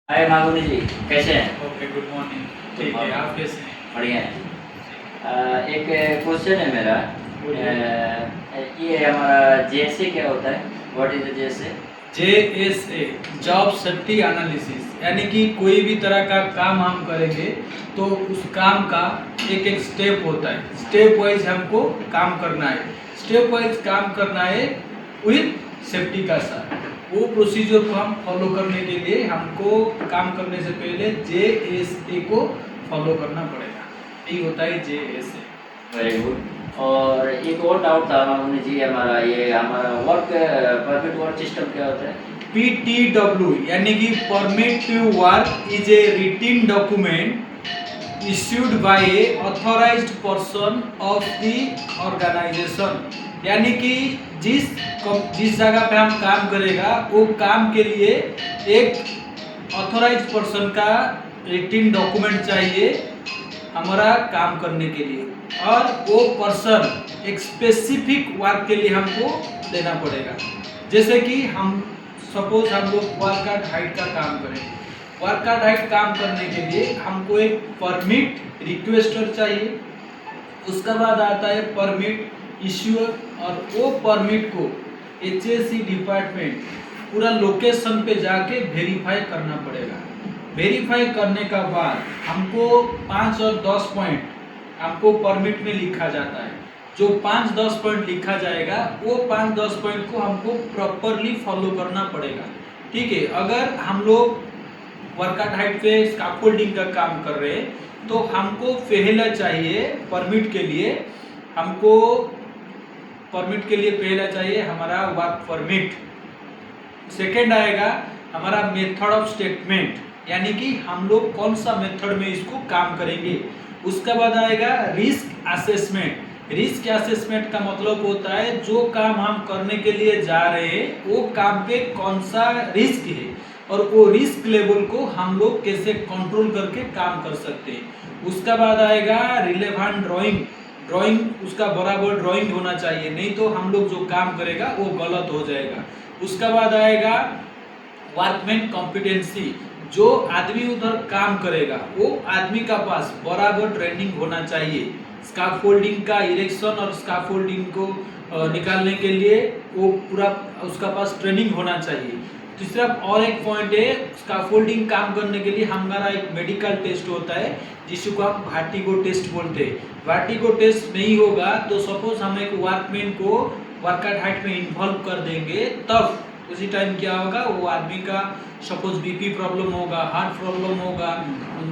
हाय माधुरी जी, कैसे हैं? Okay, good morning. ठीक है, आप कैसे हैं? बढ़िया है। एक क्वेश्चन है मेरा। ये हमारा जेएसए क्या होता है? What is JSA? JSA job safety analysis, यानी कि कोई भी तरह का काम हम करेंगे तो उस काम का एक एक स्टेप होता है। स्टेप वाइज हमको काम करना है, स्टेप वाइज काम करना है विथ सेफ्टी का साथ। वो प्रोसीजर को हम फॉलो करने के लिए हमको काम करने से पहले JSA को फॉलो करना पड़ेगा। यही होता है JSA। Very good. और एक और डाउट था माधुरी जी, हमारा वर्क परमिट वर्क सिस्टम क्या होता है? PTW यानी कि permit to work is a written document issued by a authorized person of the organization, यानी कि जिस जगह पे हम काम करेगा वो काम के लिए एक ऑथोराइज पर्सन का रिटन डॉक्यूमेंट चाहिए हमारा काम करने के लिए, और वो पर्सन एक स्पेसिफिक वर्क के लिए हमको देना पड़ेगा। जैसे कि हम सपोज हम लोग वर्क एट हाइट का काम करें, वर्क एट हाइट काम करने के लिए हमको एक परमिट रिक्वेस्टर चाहिए, उसका बाद आता है परमिट इश्यूअर, और वो परमिट को HSE डिपार्टमेंट पूरा लोकेशन पे जाके वेरीफाई करना पड़ेगा। वेरीफाई करने का बाद हमको 5 और 10 पॉइंट हमको परमिट में लिखा जाता है। जो 5-10 पॉइंट लिखा जाएगा वो 5-10 पॉइंट को हमको प्रॉपरली फॉलो करना पड़ेगा। ठीक है, अगर हम लोग वर्क एट हाइट पे स्कैफोल्डिंग का काम कर रहे हैं तो हमको पहला चाहिए परमिट के लिए, हमको परमिट के लिए पहला चाहिए हमारा वर्क परमिट। सेकेंड आएगा हमारा मेथड ऑफ स्टेटमेंट, यानी कि हम लोग कौन सा मेथड में इसको काम करेंगे। उसके बाद आएगा रिस्क असेसमेंट। रिस्क असेसमेंट का मतलब होता है जो काम हम करने के लिए जा रहे हैं वो काम पे कौन सा रिस्क है और वो रिस्क लेवल को हम लोग कैसे कंट्रोल करके काम कर सकते हैं। उसका बाद आएगा रिलेवेंट ड्राइंग। ड्राइंग उसका बराबर ड्राइंग होना चाहिए, नहीं तो हम लोग जो काम करेगा वो गलत हो जाएगा। उसका बाद आएगा वर्कमैन कॉम्पिटेंसी। जो आदमी उधर काम करेगा वो आदमी का पास बराबर ट्रेनिंग होना चाहिए। स्कैफोल्डिंग का इरेक्शन और स्कैफोल्डिंग को निकालने के लिए वो पूरा उसका पास ट्रेनिंग होना चाहिए। तीसरा और एक पॉइंट है, स्कैफोल्डिंग काम करने के लिए हमारा एक मेडिकल टेस्ट होता है जिसको हम वर्टिगो टेस्ट बोलते हैं। वर्टिगो टेस्ट नहीं होगा तो सपोज हम एक वर्कमैन को वर्क एट हाइट में इन्वॉल्व कर देंगे, तब उसी टाइम क्या होगा, वो आदमी का सपोज बीपी प्रॉब्लम होगा, हार्ट प्रॉब्लम होगा,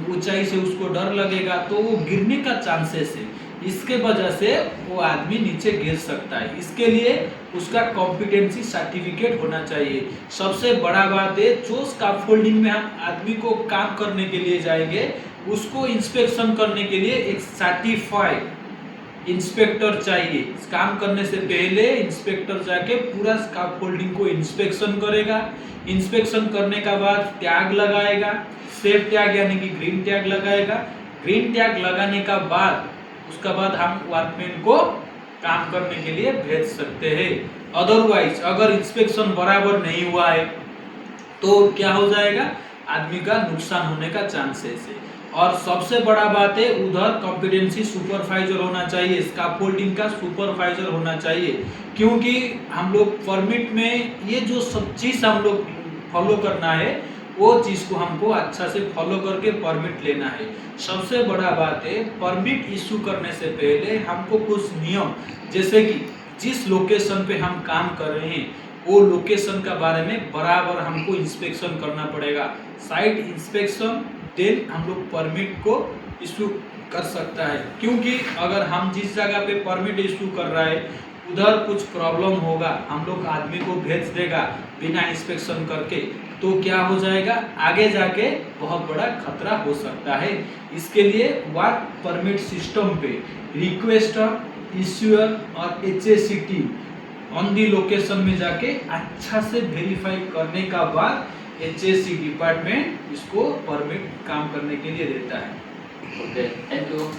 ऊंचाई से उसको डर लगेगा तो वो गिरने का चांसेस है। इसके वजह से वो आदमी नीचे गिर सकता है। इसके लिए उसका कॉम्पिटेंसी सर्टिफिकेट होना चाहिए। सबसे बड़ा बात है, जो स्कैफोल्डिंग में हम आदमी को काम करने के लिए जाएंगे उसको इंस्पेक्शन करने के लिए एक सर्टिफाइड इंस्पेक्टर चाहिए। काम करने से पहले इंस्पेक्टर जाके पूरा स्कैफोल्डिंग को इंस्पेक्शन करेगा। इंस्पेक्शन करने का बाद टैग लगाएगा, सेफ टैग यानी कि ग्रीन टैग लगाएगा। ग्रीन टैग लगाने का बाद उसका बाद हम वर्कमैन को काम करने के लिए भेज सकते हैं। अदरवाइज अगर इंस्पेक्शन बराबर नहीं हुआ है तो क्या हो जाएगा, आदमी का नुकसान होने का चांसेस है। और सबसे बड़ा बात है, उधर कॉम्पिटेंसी सुपरवाइजर होना चाहिए, स्कैफोल्डिंग का सुपरवाइजर होना चाहिए, क्योंकि हम लोग परमिट में ये जो सब चीज हम लोग फॉलो करना है वो चीज को हमको अच्छा से फॉलो करके परमिट लेना है। सबसे बड़ा बात है, परमिट इशू करने से पहले हमको कुछ नियम, जैसे कि जिस लोकेशन पे हम काम कर रहे हैं वो लोकेशन का बारे में बराबर हमको इंस्पेक्शन करना पड़ेगा। साइट इंस्पेक्शन, देन हम लोग परमिट को इशू कर सकता है। क्योंकि अगर हम जिस जगह पे परमिट इशू कर रहा है उधर कुछ प्रॉब्लम होगा, हम लोग आदमी को भेज देगा बिना इंस्पेक्शन करके, तो क्या हो जाएगा, आगे जाके बहुत बड़ा खतरा हो सकता है। इसके लिए वर्क परमिट सिस्टम पे रिक्वेस्टर, इश्यूअर और HSE team on the location में जाके अच्छा से वेरीफाई करने का बाद HSE डिपार्टमेंट इसको परमिट काम करने के लिए देता है। Okay, thank you.